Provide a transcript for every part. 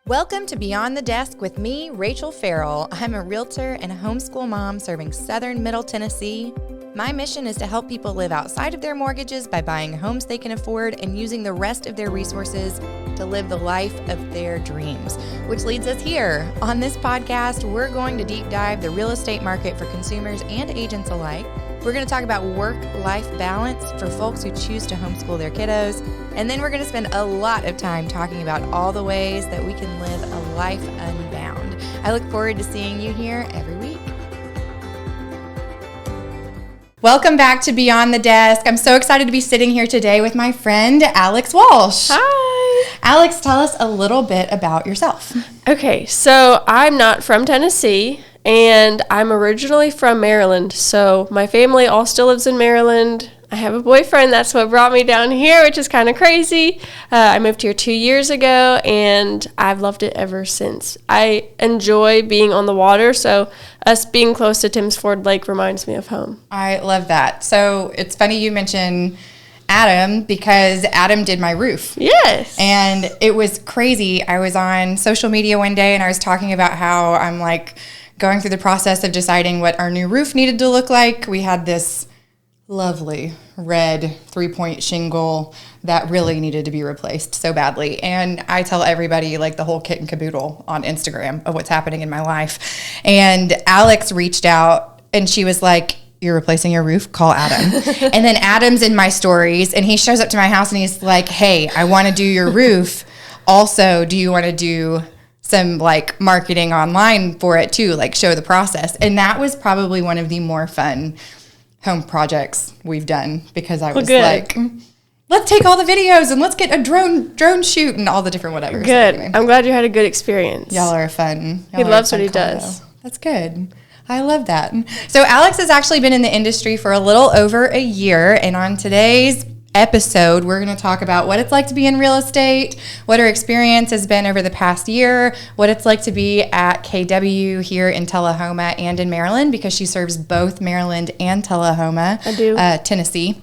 Welcome to Beyond the Desk with me, Rachel Ferrell. I'm a realtor and a homeschool mom serving Southern Middle Tennessee. My mission is to help people live outside of their mortgages by buying homes they can afford and using the rest of their resources to live the life of their dreams, which leads us here. On this podcast, we're going to deep dive the real estate market for consumers and agents alike. We're going to talk about work-life balance for folks who choose to homeschool their kiddos. And then we're going to spend a lot of time talking about all the ways that we can live a life unbound. I look forward to seeing you here every week. Welcome back to Beyond the Desk. I'm so excited to be sitting here today with my friend, Alex Walsh. Hi. Alex, tell us a little bit about yourself. Okay, so I'm not from Tennessee, and I'm originally from Maryland. So my family all still lives in Maryland. I have a boyfriend. That's what brought me down here, which is kind of crazy. I moved here 2 years ago, and I've loved it ever since. I enjoy being on the water, so us being close to Timms Ford Lake reminds me of home. I love that. So it's funny you mention Adam, because Adam did my roof. Yes. And it was crazy. I was on social media one day, and I was talking about how I'm going through the process of deciding what our new roof needed to look like. We had this lovely red 3-point shingle that really needed to be replaced so badly. And I tell everybody the whole kit and caboodle on Instagram of what's happening in my life. And Alex reached out and she was like, "You're replacing your roof? Call Adam." And then Adam's in my stories and he shows up to my house and he's like, "Hey, I want to do your roof. Also, do you want to do some marketing online for it too, show the process?" And that was probably one of the more fun home projects we've done, because I was let's take all the videos and let's get a drone shoot and all the different whatever. Good. So anyway, I'm glad you had a good experience. y'all are fun. He loves what he does. That's good. I love that. So Alex has actually been in the industry for a little over a year, and on today's episode, we're going to talk about what it's like to be in real estate, what her experience has been over the past year, what it's like to be at KW here in Tullahoma and in Maryland, because she serves both Maryland and Tullahoma, I do. Tennessee.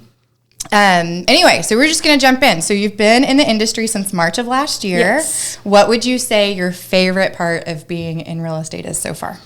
Anyway, so we're just going to jump in. So you've been in the industry since March of last year. Yes. What would you say your favorite part of being in real estate is so far?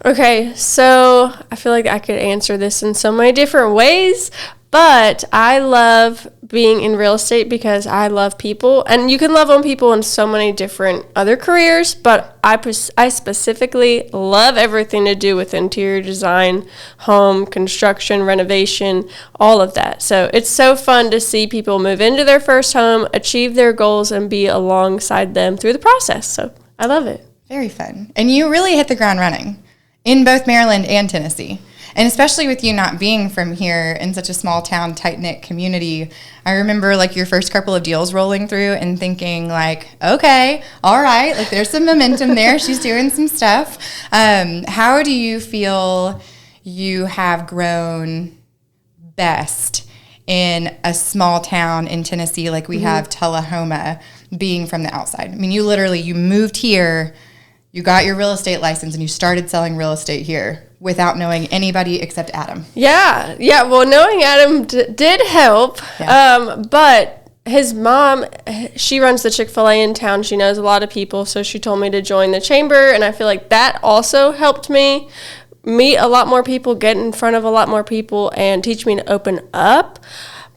Okay, so I feel like I could answer this in so many different ways, but I love being in real estate because I love people, and you can love on people in so many different other careers, but I specifically love everything to do with interior design, home construction, renovation, all of that. So it's so fun to see people move into their first home, achieve their goals, and be alongside them through the process. So I love it. Very fun. And you really hit the ground running in both Maryland and Tennessee. And especially with you not being from here in such a small town, tight-knit community, I remember your first couple of deals rolling through and thinking okay, all right, there's some momentum there. She's doing some stuff. How do you feel you have grown best in a small town in Tennessee like we have Tullahoma, being from the outside? I mean, you moved here, you got your real estate license, and you started selling real estate here without knowing anybody except Adam. Yeah. Well, knowing Adam did help, but his mom, she runs the Chick-fil-A in town. She knows a lot of people, so she told me to join the chamber, and I feel like that also helped me meet a lot more people, get in front of a lot more people, and teach me to open up.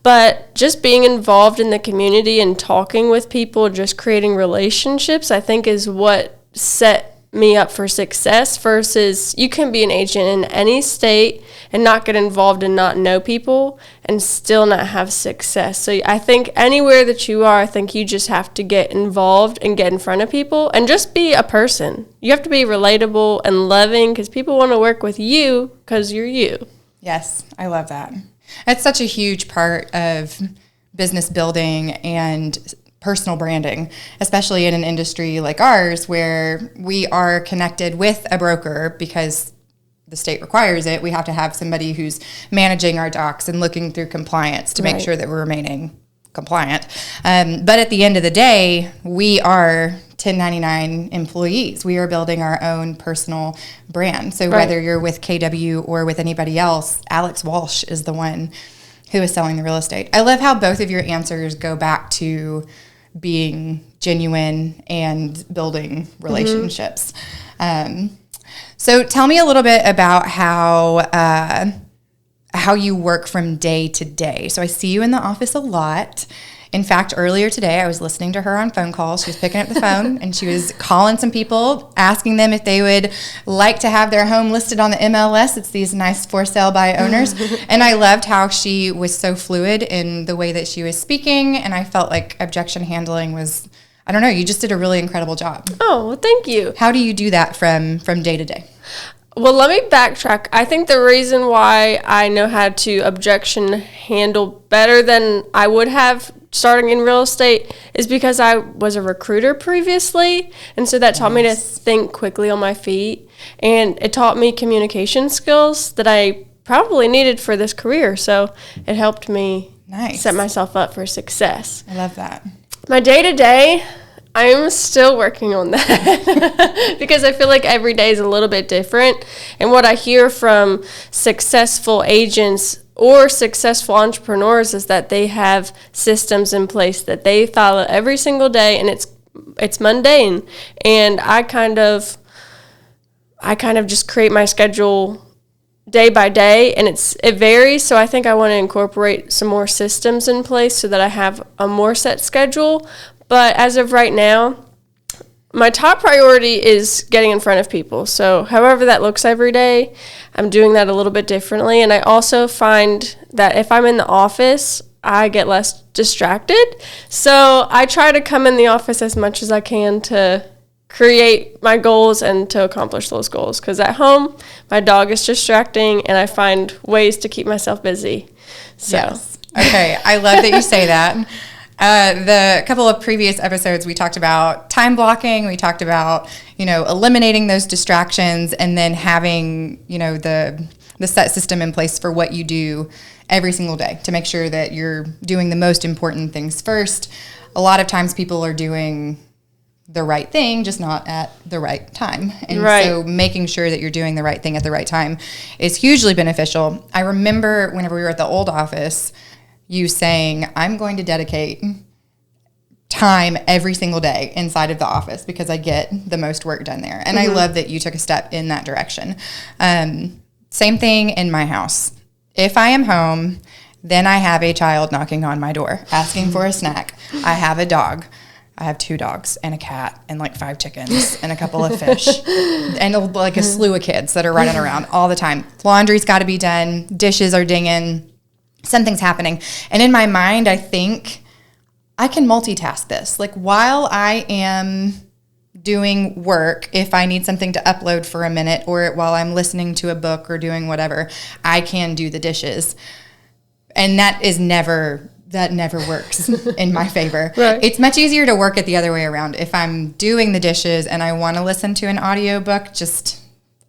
But just being involved in the community and talking with people, just creating relationships, I think is what set me up for success, versus you can be an agent in any state and not get involved and not know people and still not have success. So I think anywhere that you are, I think you just have to get involved and get in front of people and just be a person. You have to be relatable and loving, because people want to work with you because you're you. Yes, I love that. It's such a huge part of business building and personal branding, especially in an industry like ours where we are connected with a broker because the state requires it. We have to have somebody who's managing our docs and looking through compliance to make sure that we're remaining compliant. But at the end of the day, we are 1099 employees. We are building our own personal brand. So whether you're with KW or with anybody else, Alex Walsh is the one who is selling the real estate. I love how both of your answers go back to being genuine and building relationships. So tell me a little bit about how you work from day to day. So I see you in the office a lot. In fact, earlier today, I was listening to her on phone calls. She was picking up the phone and she was calling some people, asking them if they would like to have their home listed on the MLS. It's these nice for sale by owners. And I loved how she was so fluid in the way that she was speaking. And I felt like objection handling was, I don't know, you just did a really incredible job. Oh, well, thank you. How do you do that from day to day? Well, let me backtrack. I think the reason why I know how to objection handle better than I would have starting in real estate is because I was a recruiter previously. And so that taught me to think quickly on my feet. And it taught me communication skills that I probably needed for this career. So it helped me set myself up for success. I love that. My day-to-day, I'm still working on that because I feel like every day is a little bit different. And what I hear from successful agents or successful entrepreneurs is that they have systems in place that they follow every single day, and it's mundane. And I kind of just create my schedule day by day, and it varies. So I think I want to incorporate some more systems in place so that I have a more set schedule. But as of right now, my top priority is getting in front of people. So however that looks every day, I'm doing that a little bit differently. And I also find that if I'm in the office, I get less distracted. So I try to come in the office as much as I can to create my goals and to accomplish those goals. Because at home, my dog is distracting and I find ways to keep myself busy. So. Yes. Okay. I love that you say that. The couple of previous episodes, we talked about time blocking. We talked about, eliminating those distractions and then having, the set system in place for what you do every single day to make sure that you're doing the most important things first. A lot of times people are doing the right thing, just not at the right time. And so making sure that you're doing the right thing at the right time is hugely beneficial. I remember whenever we were at the old office, you saying, I'm going to dedicate time every single day inside of the office because I get the most work done there. And I love that you took a step in that direction. Same thing in my house. If I am home, then I have a child knocking on my door, asking for a snack. I have a dog. I have 2 dogs and a cat and 5 chickens and a couple of fish and a slew of kids that are running around all the time. Laundry's got to be done. Dishes are dinging. Something's happening. And in my mind, I think I can multitask this. While I am doing work, if I need something to upload for a minute or while I'm listening to a book or doing whatever, I can do the dishes. And that never works in my favor. Right. It's much easier to work it the other way around. If I'm doing the dishes and I want to listen to an audiobook just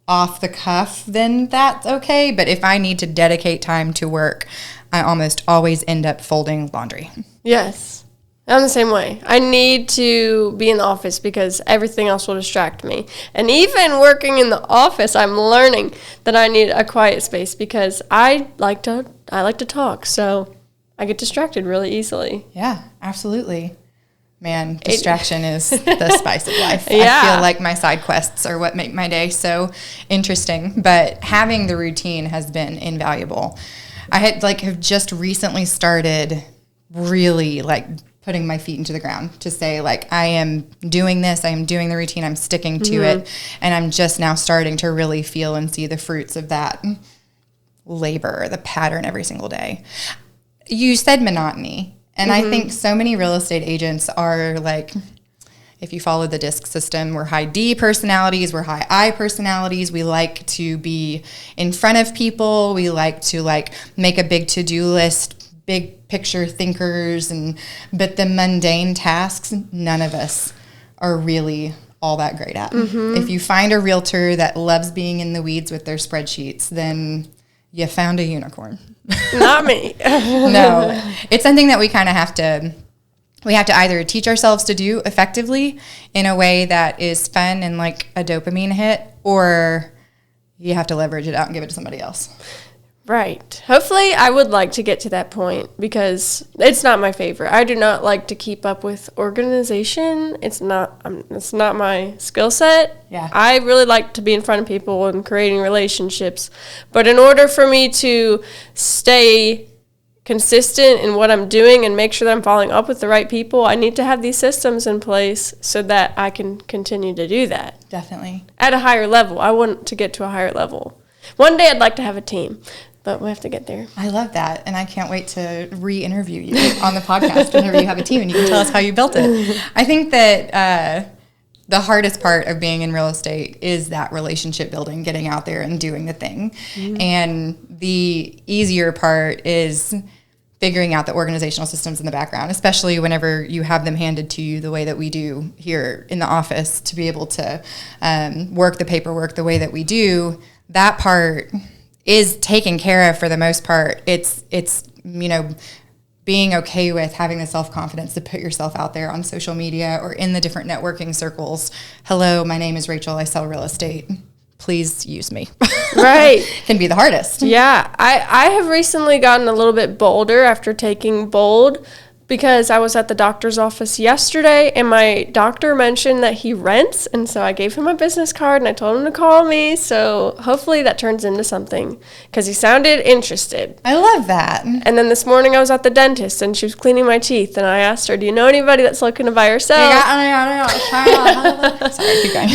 off the cuff, then that's okay. But if I need to dedicate time to work, I almost always end up folding laundry. Yes. I'm the same way. I need to be in the office because everything else will distract me. And even working in the office, I'm learning that I need a quiet space because I like to talk. So I get distracted really easily. Yeah, absolutely. Man, distraction is the spice of life. Yeah. I feel like my side quests are what make my day so interesting. But having the routine has been invaluable. I had have just recently started really putting my feet into the ground to say I am doing this, I am doing the routine, I'm sticking to it, and I'm just now starting to really feel and see the fruits of that labor, the pattern every single day. You said monotony, and I think so many real estate agents are if you follow the DISC system, we're high D personalities, we're high I personalities. We like to be in front of people. We like to make a big to-do list, big picture thinkers, but the mundane tasks, none of us are really all that great at. If you find a realtor that loves being in the weeds with their spreadsheets, then you found a unicorn. Not me. No, it's something that we kind of have to either teach ourselves to do effectively in a way that is fun and a dopamine hit, or you have to leverage it out and give it to somebody else. Right. Hopefully, I would like to get to that point because it's not my favorite. I do not like to keep up with organization. It's not my skill set. Yeah. I really like to be in front of people and creating relationships. But in order for me to stay consistent in what I'm doing and make sure that I'm following up with the right people, I need to have these systems in place so that I can continue to do that. Definitely. At a higher level. I want to get to a higher level. One day I'd like to have a team, but we have to get there. I love that, and I can't wait to re-interview you on the podcast whenever you have a team and you can tell us how you built it. I think that the hardest part of being in real estate is that relationship building, getting out there and doing the thing. Mm-hmm. And the easier part is figuring out the organizational systems in the background, especially whenever you have them handed to you the way that we do here in the office, to be able to work the paperwork the way that we do. That part is taken care of for the most part. It's being okay with having the self-confidence to put yourself out there on social media or in the different networking circles. Hello, my name is Rachel. I sell real estate. Please use me. Right. Can be the hardest. Yeah. I have recently gotten a little bit bolder after taking Bold, because I was at the doctor's office yesterday and my doctor mentioned that he rents, and so I gave him a business card and I told him to call me. So hopefully that turns into something, because he sounded interested. I love that. And then this morning I was at the dentist and she was cleaning my teeth and I asked her, do you know anybody that's looking to buy or sell? Sorry, keep going.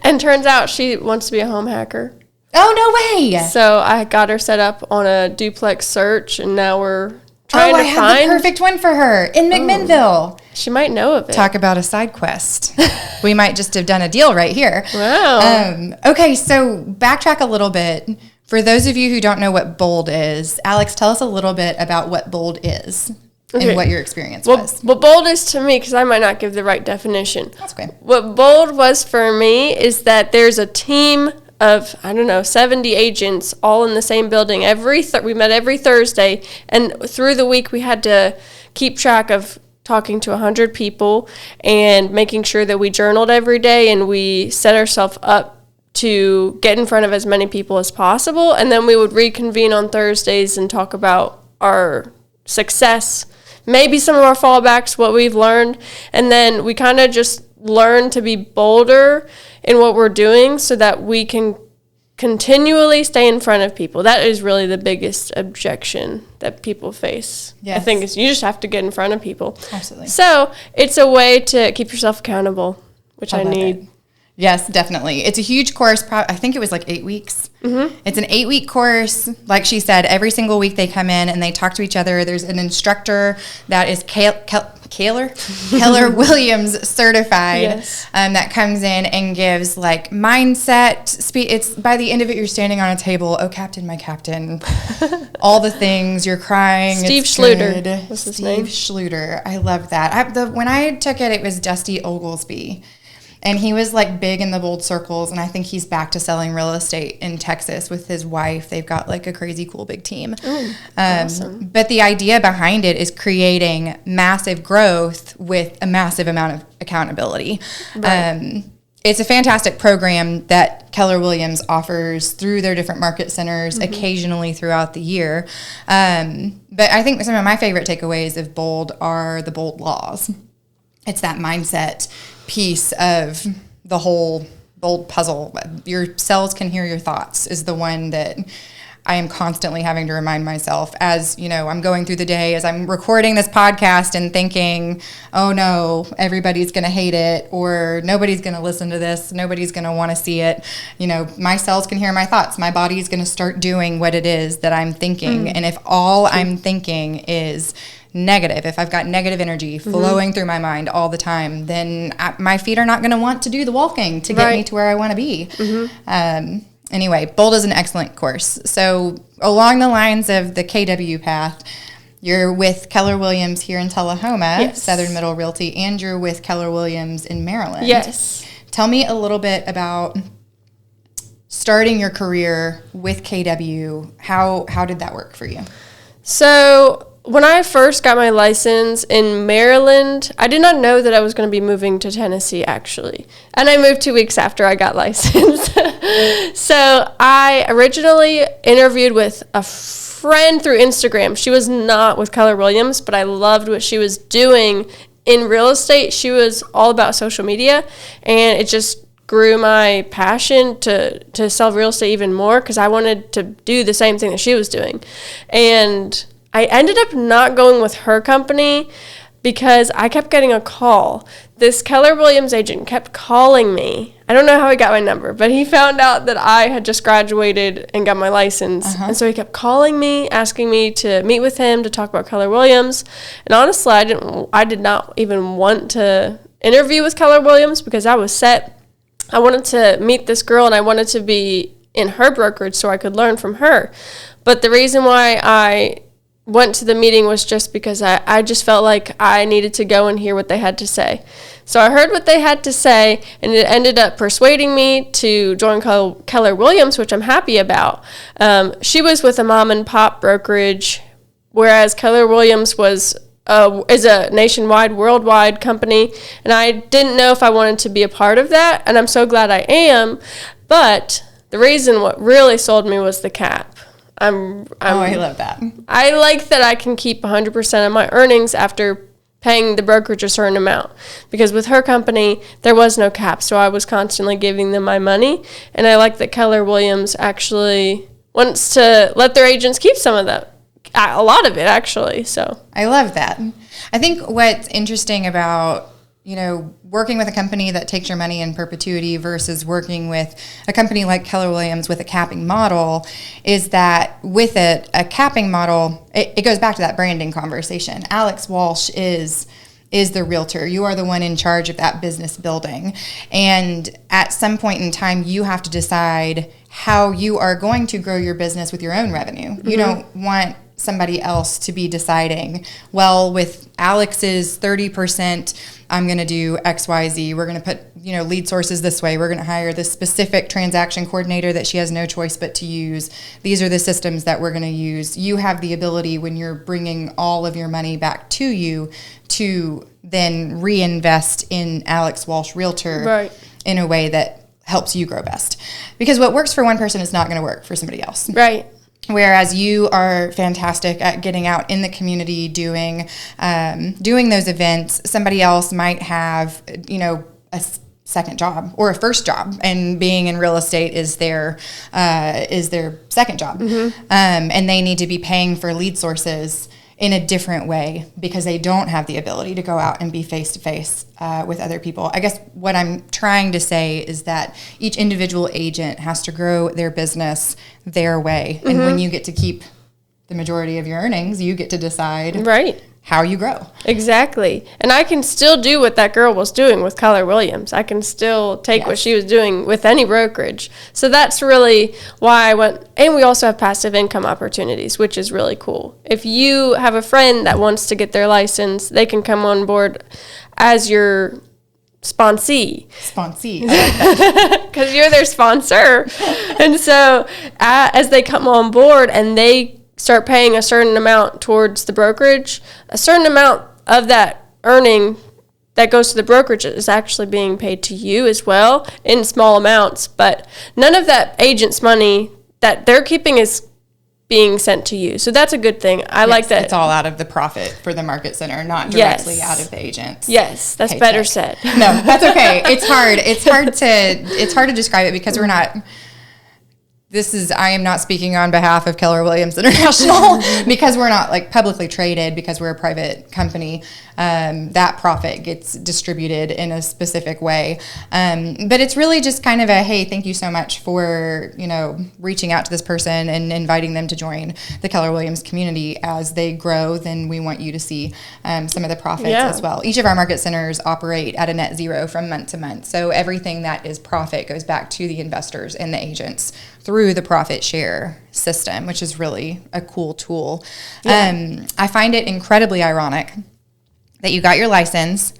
And turns out she wants to be a home hacker. Oh, no way. So I got her set up on a duplex search, and now we're trying to have the perfect one for her in McMinnville. She might know of it. Talk about a side quest. We might just have done a deal right here. Wow. Okay, so backtrack a little bit. For those of you who don't know what Bold is, Alex, tell us a little bit about what Bold is and what your experience was. What Bold is to me, because I might not give the right definition. That's okay. What Bold was for me is that there's a team of, 70 agents all in the same building. We met every Thursday, and through the week we had to keep track of talking to 100 people and making sure that we journaled every day, and we set ourselves up to get in front of as many people as possible. And then we would reconvene on Thursdays and talk about our success, maybe some of our fallbacks, what we've learned, and then we kind of just learn to be bolder in what we're doing so that we can continually stay in front of people. That is really the biggest objection that people face. Yes. I think is you just have to get in front of people. Absolutely. So it's a way to keep yourself accountable, which I need. Yes, definitely. It's a huge course. I think it was like 8 weeks. Mm-hmm. It's an 8-week course. Like she said, every single week they come in and they talk to each other. There's an instructor that is Keller Williams certified. Yes. That comes in and gives like mindset. It's by the end of it, you're standing on a table. Oh, Captain, my Captain. All the things. You're crying. Steve it's Schluter. Good. What's his name? Steve Schluter. I love that. When I took it, it was Dusty Oglesby. And he was like big in the Bold circles, and I think he's back to selling real estate in Texas with his wife. They've got like a crazy cool big team. Awesome. But the idea behind it is creating massive growth with a massive amount of accountability. Right. It's a fantastic program that Keller Williams offers through their different market centers occasionally throughout the year. But I think some of my favorite takeaways of Bold are the Bold laws. It's that mindset piece of the whole Bold puzzle. Your cells can hear your thoughts is the one that I am constantly having to remind myself as, I'm going through the day, as I'm recording this podcast and thinking, oh no, everybody's going to hate it, or nobody's going to listen to this, nobody's going to want to see it. My cells can hear my thoughts. My body's going to start doing what it is that I'm thinking. And if all I'm thinking is negative, if I've got negative energy flowing through my mind all the time, then my feet are not going to want to do the walking to get me to where I want to be. Anyway, Bold is an excellent course. So along the lines of the KW path, you're with Keller Williams here in Tullahoma, Southern Middle Realty, and you're with Keller Williams in Maryland. Yes. Tell me a little bit about starting your career with KW. How did that work for you? So when I first got my license in Maryland, I did not know that I was going to be moving to Tennessee, actually. And I moved 2 weeks after I got licensed. So I originally interviewed with a friend through Instagram. She was not with Keller Williams, but I loved what she was doing in real estate. She was all about social media, and it just grew my passion to sell real estate even more because I wanted to do the same thing that she was doing. And I ended up not going with her company because I kept getting a call. This Keller Williams agent kept calling me. I don't know how he got my number, but he found out that I had just graduated and got my license. And so he kept calling me, asking me to meet with him to talk about Keller Williams. And honestly, I did not even want to interview with Keller Williams because I was set. I wanted to meet this girl, and I wanted to be in her brokerage so I could learn from her. But the reason why I went to the meeting was just because I just felt like I needed to go and hear what they had to say. So I heard what they had to say, and it ended up persuading me to join Keller Williams, which I'm happy about. She was with a mom and pop brokerage, whereas Keller Williams is a nationwide, worldwide company, and I didn't know if I wanted to be a part of that, and I'm so glad I am. But the reason what really sold me was the cap. I love that. I like that I can keep 100% of my earnings after paying the brokerage a certain amount, because with her company there was no cap, so I was constantly giving them my money, and I like that Keller Williams actually wants to let their agents keep some of that. A lot of it, actually. So I love that. I think what's interesting about, working with a company that takes your money in perpetuity versus working with a company like Keller Williams with a capping model is that with a capping model, it goes back to that branding conversation. Alex Walsh is the realtor. You are the one in charge of that business building. And at some point in time, you have to decide how you are going to grow your business with your own revenue. You don't want somebody else to be deciding, well, with Alex's 30%, I'm going to do X, Y, Z. We're going to put, lead sources this way. We're going to hire this specific transaction coordinator that she has no choice but to use. These are the systems that we're going to use. You have the ability, when you're bringing all of your money back to you, to then reinvest in Alex Walsh Realtor in a way that helps you grow best. Because what works for one person is not going to work for somebody else. Right. Whereas you are fantastic at getting out in the community, doing those events. Somebody else might have, a second job or a first job, and being in real estate is their second job. And they need to be paying for lead sources in a different way because they don't have the ability to go out and be face-to-face with other people. I guess what I'm trying to say is that each individual agent has to grow their business their way. And when you get to keep the majority of your earnings, you get to decide how you grow. Exactly. And I can still do what that girl was doing with Keller Williams. I can still take what she was doing with any brokerage. So that's really why I went. And we also have passive income opportunities, which is really cool. If you have a friend that wants to get their license, they can come on board as your sponsee. Because you're their sponsor. And so as they come on board and they start paying a certain amount towards the brokerage, a certain amount of that earning that goes to the brokerage is actually being paid to you as well in small amounts. But none of that agent's money that they're keeping is being sent to you. So that's a good thing. I like that. It's all out of the profit for the market center, not directly out of the agents. Yes, that's better said. No, that's okay. It's hard. It's hard to describe it because we're not. I am not speaking on behalf of Keller Williams International because we're not publicly traded, because we're a private company. That profit gets distributed in a specific way. But it's really just kind of a, hey, thank you so much for, reaching out to this person and inviting them to join the Keller Williams community. As they grow, then we want you to see some of the profits as well. Each of our market centers operate at a net zero from month to month. So everything that is profit goes back to the investors and the agents through the profit share system, which is really a cool tool. I find it incredibly ironic that you got your license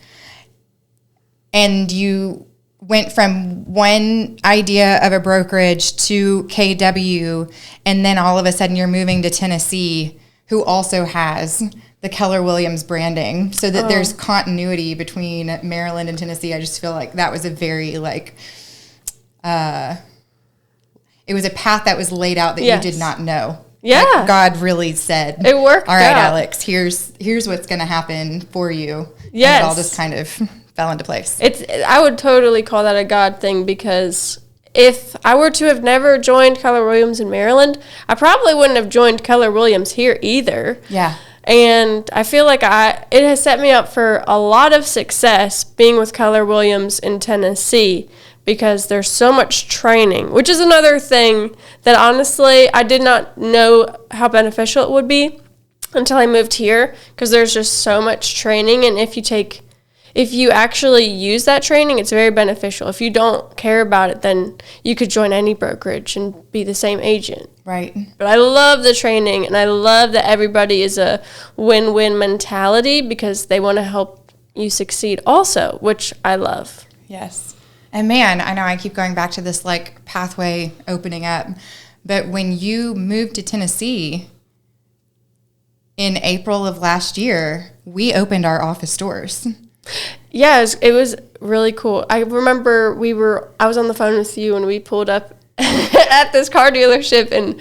and you went from one idea of a brokerage to KW, and then all of a sudden you're moving to Tennessee. who also has the Keller Williams branding, so that there's continuity between Maryland and Tennessee. I just feel like that was a very like, it was a path that was laid out that you did not know. Yeah. Like God really said, it worked all right, out. Alex, here's what's going to happen for you. Yes. And it all just kind of fell into place. I would totally call that a God thing, because if I were to have never joined Keller Williams in Maryland, I probably wouldn't have joined Keller Williams here either. Yeah. And I feel like it has set me up for a lot of success being with Keller Williams in Tennessee, because there's so much training, which is another thing that honestly I did not know how beneficial it would be until I moved here, because there's just so much training. And if you actually use that training, it's very beneficial. If you don't care about it, then you could join any brokerage and be the same agent. Right. But I love the training, and I love that everybody is a win-win mentality, because they want to help you succeed also, which I love. Yes. And man, I know I keep going back to this like pathway opening up, but when you moved to Tennessee in April of last year, we opened our office doors. Yeah, it was really cool. I remember I was on the phone with you when we pulled up at this car dealership in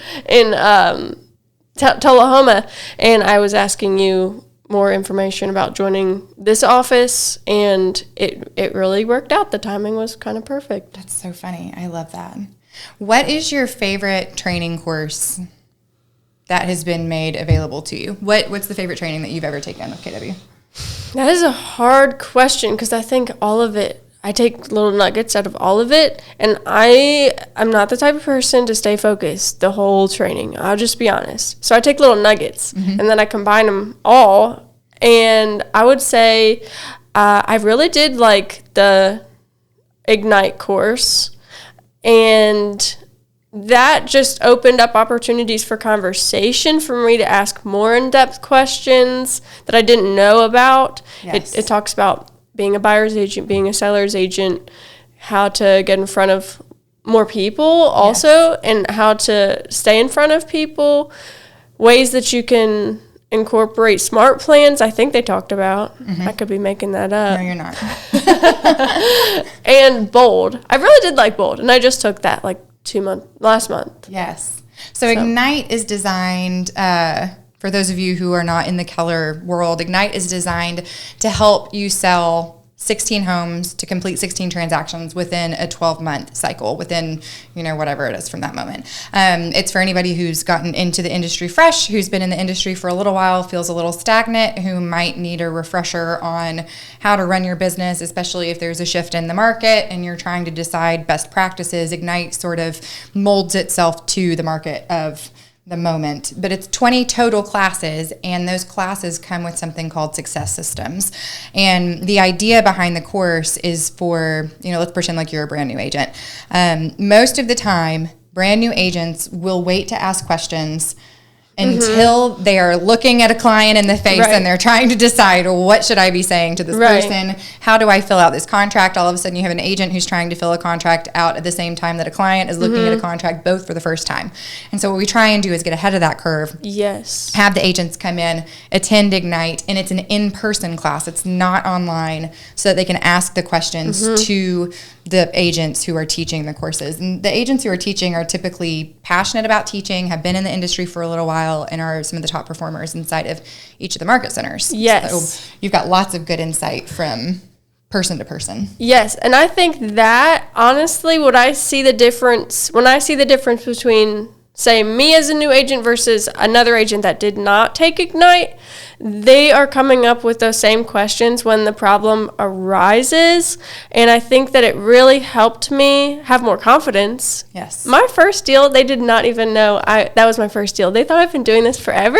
Tullahoma, and I was asking you more information about joining this office, and it really worked out. The timing was kind of perfect. That's so funny. I love that. What is your favorite training course that has been made available to you? What's the favorite training that you've ever taken with KW? That is a hard question, because I think all of it, I take little nuggets out of all of it, and I'm not the type of person to stay focused the whole training. I'll just be honest. So I take little nuggets, and then I combine them all, and I would say I really did like the Ignite course, and that just opened up opportunities for conversation for me to ask more in-depth questions that I didn't know about. Yes. It talks about being a buyer's agent, being a seller's agent, how to get in front of more people also, and how to stay in front of people, ways that you can incorporate smart plans, I think they talked about. I could be making that up. No, you're not. And Bold. I really did like Bold, and I just took that like last month. Yes. So Ignite is designed, for those of you who are not in the Keller world, Ignite is designed to help you sell 16 homes to complete 16 transactions within a 12-month cycle, within, whatever it is from that moment. It's for anybody who's gotten into the industry fresh, who's been in the industry for a little while, feels a little stagnant, who might need a refresher on how to run your business, especially if there's a shift in the market and you're trying to decide best practices. Ignite sort of molds itself to the market of the moment, but it's 20 total classes, and those classes come with something called success systems. And the idea behind the course is for, let's pretend like you're a brand new agent. Most of the time, brand new agents will wait to ask questions until they are looking at a client in the face and they're trying to decide, what should I be saying to this person? How do I fill out this contract? All of a sudden you have an agent who's trying to fill a contract out at the same time that a client is looking at a contract, both for the first time. And so what we try and do is get ahead of that curve. Yes. Have the agents come in, attend Ignite, and it's an in-person class. It's not online, so that they can ask the questions to the agents who are teaching the courses. And the agents who are teaching are typically passionate about teaching, have been in the industry for a little while, and are some of the top performers inside of each of the market centers. Yes. So you've got lots of good insight from person to person. Yes, and I think that, honestly, when I see the difference between, say, me as a new agent versus another agent that did not take Ignite, they are coming up with those same questions when the problem arises, and I think that it really helped me have more confidence. Yes. My first deal, they did not even know that was my first deal. They thought I've been doing this forever,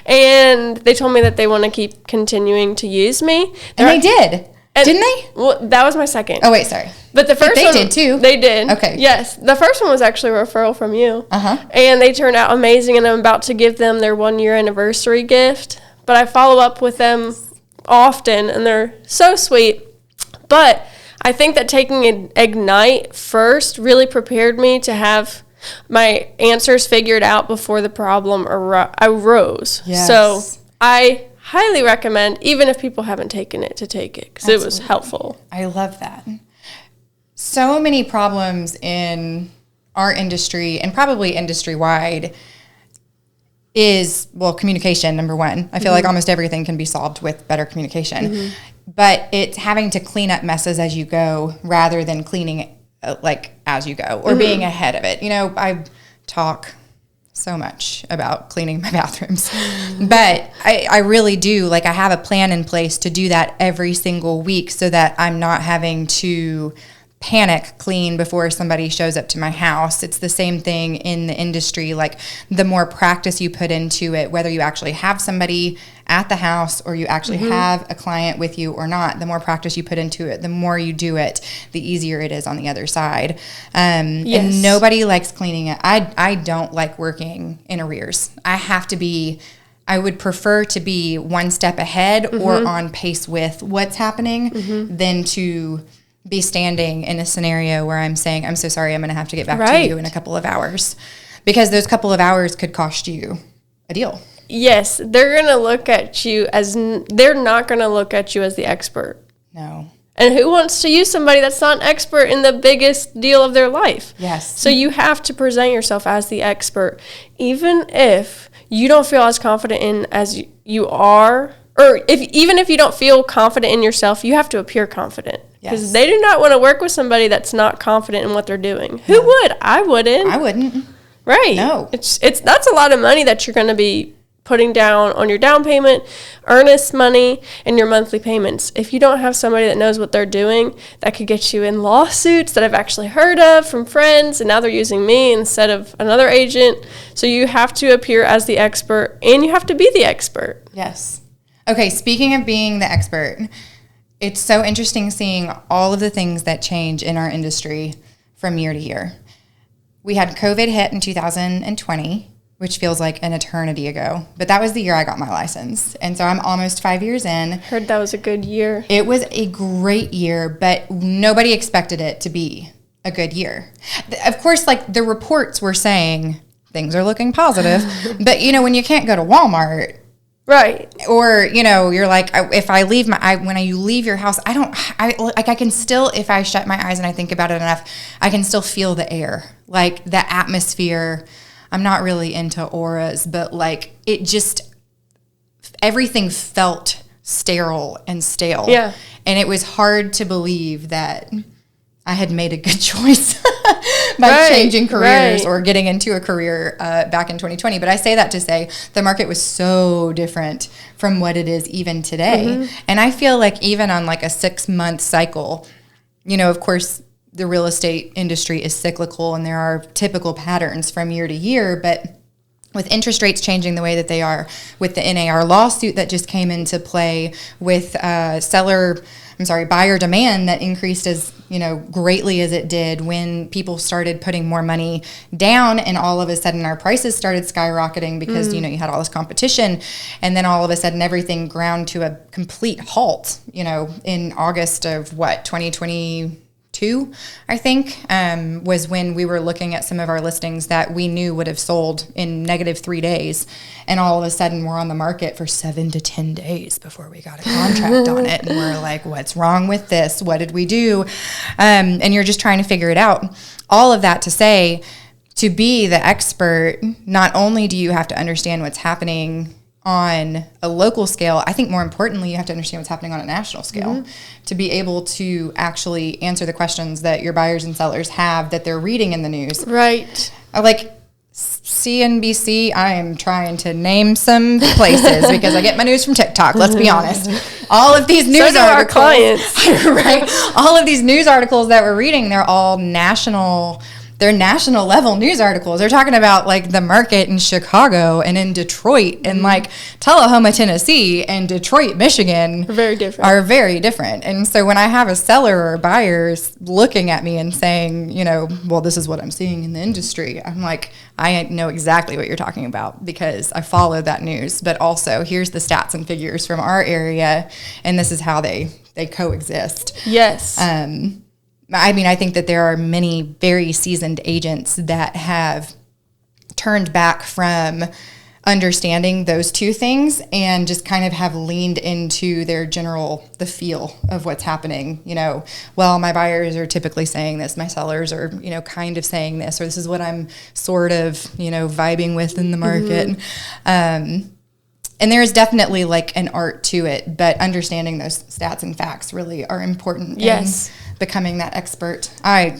and they told me that they want to keep continuing to use me. And they did. Didn't they? Well, that was my second. Oh, wait, sorry. But the first they one, did too. They did. Okay. Yes. The first one was actually a referral from you. Uh-huh. And they turned out amazing, and I'm about to give them their 1-year anniversary gift. But I follow up with them often, and they're so sweet. But I think that taking Ignite first really prepared me to have my answers figured out before the problem arose. Yes. So I highly recommend, even if people haven't taken it, to take it, because it was helpful. I love that. So many problems in our industry, and probably industry-wide, is, well, communication, number one. I feel like almost everything can be solved with better communication. But it's having to clean up messes as you go rather than cleaning like as you go or being ahead of it. You know, I talk so much about cleaning my bathrooms, but I really do. Like, I have a plan in place to do that every single week so that I'm not having to panic clean before somebody shows up to my house. It's the same thing in the industry. Like, the more practice you put into it, whether you actually have somebody at the house or you actually have a client with you or not, the more practice you put into it, the more you do it, the easier it is on the other side. And nobody likes cleaning it. I don't like working in arrears. I would prefer to be one step ahead or on pace with what's happening than to be standing in a scenario where I'm saying, I'm so sorry, I'm going to have to get back to you in a couple of hours. Because those couple of hours could cost you a deal. Yes, they're going to look at you as, they're not going to look at you as the expert. No. And who wants to use somebody that's not an expert in the biggest deal of their life? Yes. So you have to present yourself as the expert. Even if you don't feel as confident in as you are, or even if you don't feel confident in yourself, you have to appear confident. Because they do not want to work with somebody that's not confident in what they're doing. Who would? I wouldn't. I wouldn't. Right. No. It's that's a lot of money that you're going to be putting down on your down payment, earnest money, and your monthly payments. If you don't have somebody that knows what they're doing, that could get you in lawsuits that I've actually heard of from friends, and now they're using me instead of another agent. So you have to appear as the expert, and you have to be the expert. Yes. Okay, speaking of being the expert, it's so interesting seeing all of the things that change in our industry from year to year. We had COVID hit in 2020, which feels like an eternity ago, but that was the year I got my license. And so I'm almost 5 years in. Heard that was a good year. It was a great year, but nobody expected it to be a good year. Of course, like, the reports were saying things are looking positive, but you know, when you can't go to Walmart, right. Or, you know, you're like, if I leave when you leave your house, I can still, if I shut my eyes and I think about it enough, I can still feel the air, like the atmosphere. I'm not really into auras, but like, it just, everything felt sterile and stale. Yeah. And it was hard to believe that I had made a good choice by changing careers or getting into a career back in 2020. But I say that to say the market was so different from what it is even today. And I feel like even on like a 6-month cycle, you know, of course, the real estate industry is cyclical and there are typical patterns from year to year. But with interest rates changing the way that they are, with the NAR lawsuit that just came into play, with buyer demand that increased as, you know, greatly as it did when people started putting more money down, and all of a sudden our prices started skyrocketing because, you know, you had all this competition, and then all of a sudden everything ground to a complete halt, you know, in August of 2022, I think, was when we were looking at some of our listings that we knew would have sold in -3 days. And all of a sudden we're on the market for 7 to 10 days before we got a contract on it. And we're like, what's wrong with this? What did we do? And you're just trying to figure it out. All of that to say, to be the expert, not only do you have to understand what's happening on a local scale, I think more importantly, you have to understand what's happening on a national scale to be able to actually answer the questions that your buyers and sellers have that they're reading in the news. Right. Like CNBC, I am trying to name some places because I get my news from TikTok, let's be honest. All of these news articles, our clients. right? All of these news articles that we're reading, they're all national. They're national level news articles. They're talking about like the market in Chicago and in Detroit and like Tullahoma, Tennessee and Detroit, Michigan are very different. And so when I have a seller or buyers looking at me and saying, you know, well, this is what I'm seeing in the industry, I'm like, I know exactly what you're talking about because I follow that news. But also here's the stats and figures from our area, and this is how they coexist. Yes. I mean, I think that there are many very seasoned agents that have turned back from understanding those two things and just kind of have leaned into the feel of what's happening. Well, my buyers are typically saying this, my sellers are, kind of saying this, or this is what I'm sort of, vibing with in the market. And there is definitely like an art to it, but understanding those stats and facts really are important. Yes. In becoming that expert. I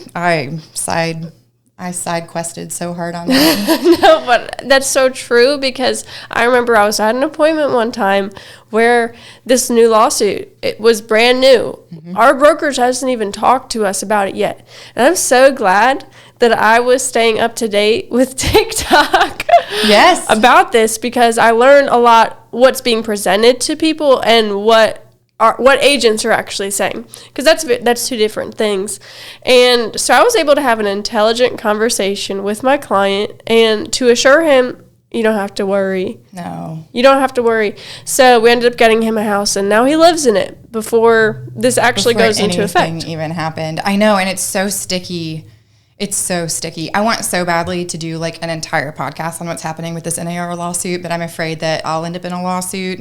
side quested so hard on that. No, but that's so true, because I remember I was at an appointment one time where this new lawsuit, it was brand new. Mm-hmm. Our brokerage hasn't even talked to us about it yet. And I'm so glad that I was staying up to date with TikTok yes. about this, because I learned a lot what's being presented to people and what agents are actually saying, because that's two different things. And so I was able to have an intelligent conversation with my client and to assure him, you don't have to worry. No. You don't have to worry. So we ended up getting him a house, and now he lives in it before this actually goes into effect. Even happened. I know, and it's so sticky. It's so sticky. I want so badly to do like an entire podcast on what's happening with this NAR lawsuit, but I'm afraid that I'll end up in a lawsuit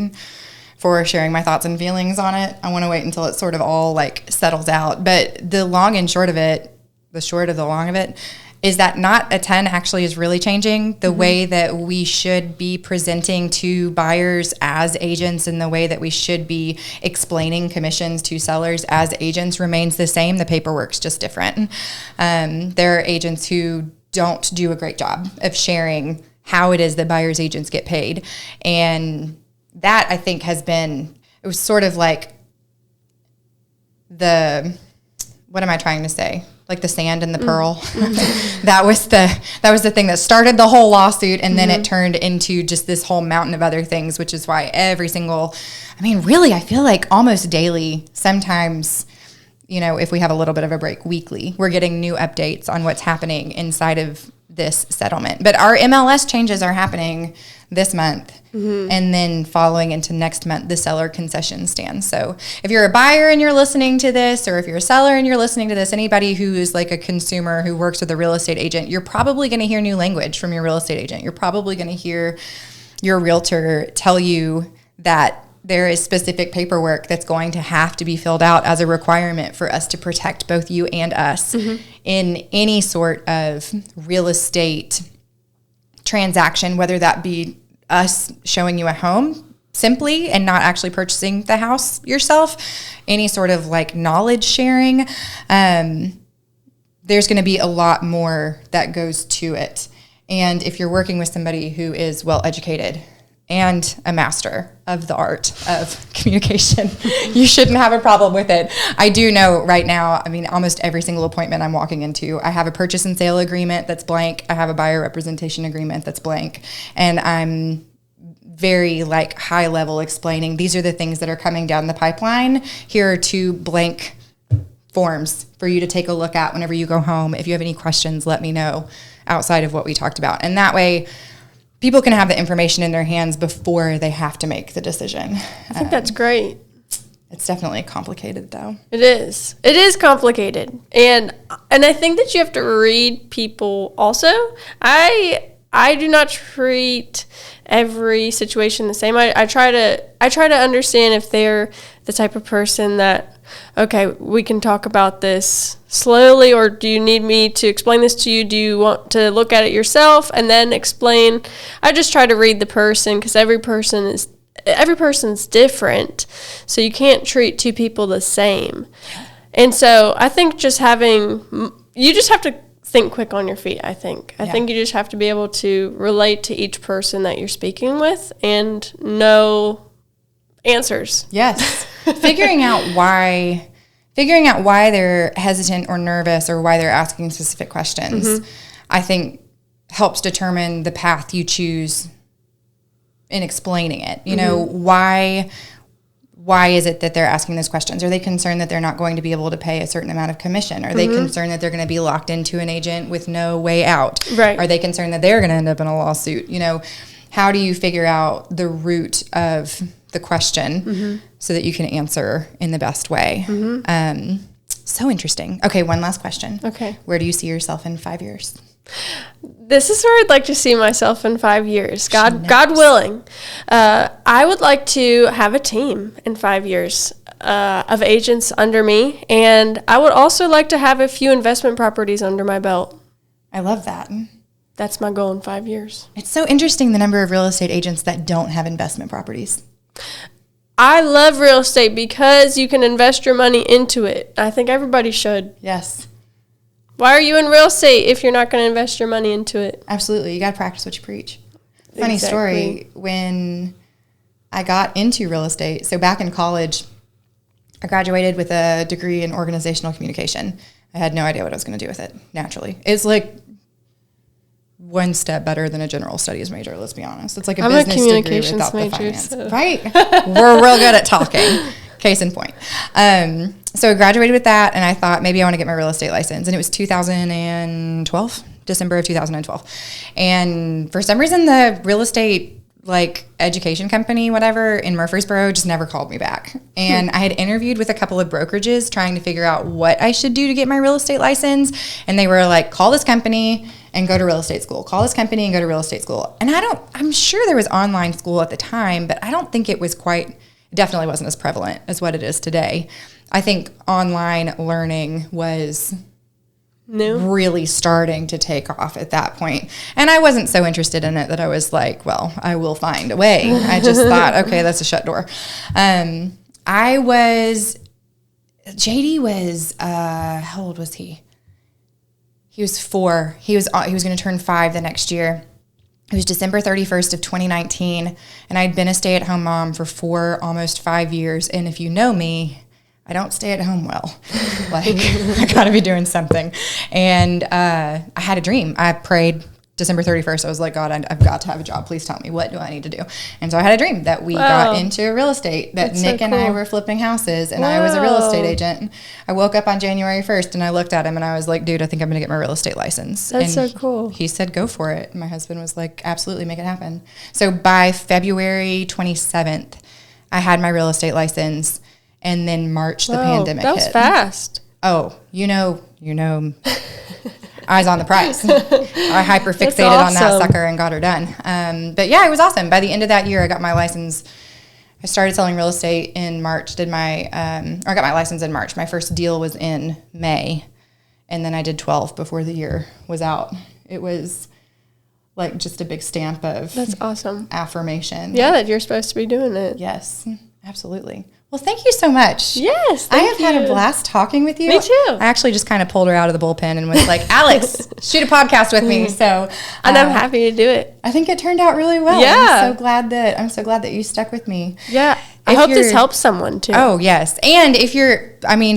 for sharing my thoughts and feelings on it. I want to wait until it sort of all like settles out. But the long and short of it, the short of the long of it, is that not a 10 actually is really changing the way that we should be presenting to buyers as agents, and the way that we should be explaining commissions to sellers as agents remains the same. The paperwork's just different. There are agents who don't do a great job of sharing how it is that buyers agents get paid. And that, I think, it was sort of like what am I trying to say? Like the sand and the pearl. That was the thing that started the whole lawsuit, and then it turned into just this whole mountain of other things, which is why really, I feel like almost daily, sometimes, if we have a little bit of a break, weekly, we're getting new updates on what's happening inside of this settlement. But our MLS changes are happening this month, and then following into next month, the seller concession stands. So if you're a buyer and you're listening to this, or if you're a seller and you're listening to this, anybody who is like a consumer who works with a real estate agent, you're probably going to hear new language from your real estate agent. You're probably going to hear your realtor tell you that there is specific paperwork that's going to have to be filled out as a requirement for us to protect both you and us in any sort of real estate transaction, whether that be us showing you a home simply and not actually purchasing the house yourself, any sort of like knowledge sharing. There's going to be a lot more that goes to it. And if you're working with somebody who is well educated and a master of the art of communication, you shouldn't have a problem with it. I do know right now, almost every single appointment I'm walking into, I have a purchase and sale agreement that's blank. I have a buyer representation agreement that's blank. And I'm very like high level explaining, these are the things that are coming down the pipeline. Here are 2 blank forms for you to take a look at whenever you go home. If you have any questions, let me know outside of what we talked about. And that way, people can have the information in their hands before they have to make the decision. I think that's great. It's definitely complicated, though. It is. It is complicated. And I think that you have to read people also. I do not treat every situation the same. I try to understand if they're the type of person that, okay, we can talk about this slowly, or do you need me to explain this to you? Do you want to look at it yourself and then explain? I just try to read the person, because every person's different, so you can't treat 2 people the same. And so I think you just have to think quick on your feet, I think. I think you just have to be able to relate to each person that you're speaking with and know answers. Yes. Figuring out why they're hesitant or nervous, or why they're asking specific questions, I think helps determine the path you choose in explaining it. Why is it that they're asking those questions? Are they concerned that they're not going to be able to pay a certain amount of commission? Are they concerned that they're going to be locked into an agent with no way out? Right. Are they concerned that they're going to end up in a lawsuit? How do you figure out the root of the question so that you can answer in the best way? So interesting. Okay, one last question. Okay. Where do you see yourself in 5 years? This is where I'd like to see myself in 5 years. God willing. I would like to have a team in 5 years of agents under me, and I would also like to have a few investment properties under my belt. I love that. That's my goal in 5 years. It's so interesting, the number of real estate agents that don't have investment properties. I love real estate because you can invest your money into it. I think everybody should. Yes. Why are you in real estate if you're not going to invest your money into it? Absolutely. You got to practice what you preach. Funny story, when I got into real estate, so back in college, I graduated with a degree in organizational communication. I had no idea what I was going to do with it, naturally. It's like one step better than a general studies major, let's be honest. It's like a business degree without the finance. So. Right? We're real good at talking. Case in point. So I graduated with that, and I thought maybe I want to get my real estate license. And it was 2012, December of 2012. And for some reason, the real estate education company, whatever, in Murfreesboro just never called me back. And I had interviewed with a couple of brokerages trying to figure out what I should do to get my real estate license. And they were like, call this company and go to real estate school. Call this company and go to real estate school. And I'm sure there was online school at the time, but I don't think it was definitely wasn't as prevalent as what it is today. I think online learning was really starting to take off at that point. And I wasn't so interested in it that I was like, well, I will find a way. I just thought, okay, that's a shut door. JD was, how old was he? He was 4. He was going to turn 5 the next year. It was December 31st of 2019, and I'd been a stay-at-home mom for almost 5 years. And if you know me, I don't stay at home well. I got to be doing something. And I had a dream. I prayed December 31st. I was like, God, I've got to have a job. Please tell me, what do I need to do? And so I had a dream that we got into real estate, that That's Nick and I were flipping houses, and I was a real estate agent. I woke up on January 1st, and I looked at him, and I was like, dude, I think I'm going to get my real estate license. That's and so cool. He said, go for it. And my husband was like, absolutely, make it happen. So by February 27th, I had my real estate license. And then March, the pandemic hit. That was fast. Oh, you know, eyes on the prize. I hyper fixated on that sucker and got her done. But yeah, it was awesome. By the end of that year, I got my license. I started selling real estate in March. I got my license in March. My first deal was in May, and then I did 12 before the year was out. It was like just a big stamp of That's awesome. Affirmation. Yeah, that you're supposed to be doing it. Yes, absolutely. Well, thank you so much. Yes, I have had a blast talking with you. Me too. I actually just kind of pulled her out of the bullpen and was like, Alex, shoot a podcast with me. So, and I'm happy to do it. I think it turned out really well. Yeah. I'm so glad that you stuck with me. Yeah. I hope this helps someone too. Oh, yes. And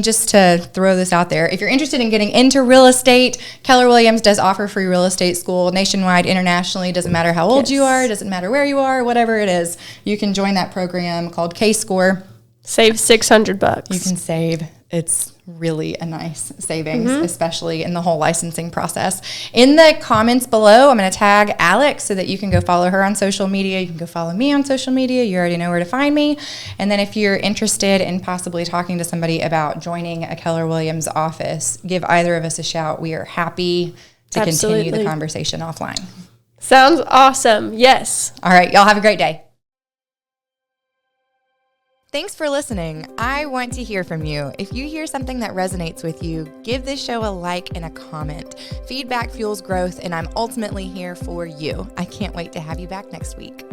just to throw this out there, if you're interested in getting into real estate, Keller Williams does offer free real estate school nationwide, internationally. Doesn't matter how old you are, doesn't matter where you are, whatever it is. You can join that program called K-Score. Save $600. You can save. It's really a nice savings, especially in the whole licensing process. In the comments below, I'm going to tag Alex so that you can go follow her on social media. You can go follow me on social media. You already know where to find me. And then if you're interested in possibly talking to somebody about joining a Keller Williams office, give either of us a shout. We are happy to continue the conversation offline. Sounds awesome. Yes. All right. Y'all have a great day. Thanks for listening. I want to hear from you. If you hear something that resonates with you, give this show a like and a comment. Feedback fuels growth, and I'm ultimately here for you. I can't wait to have you back next week.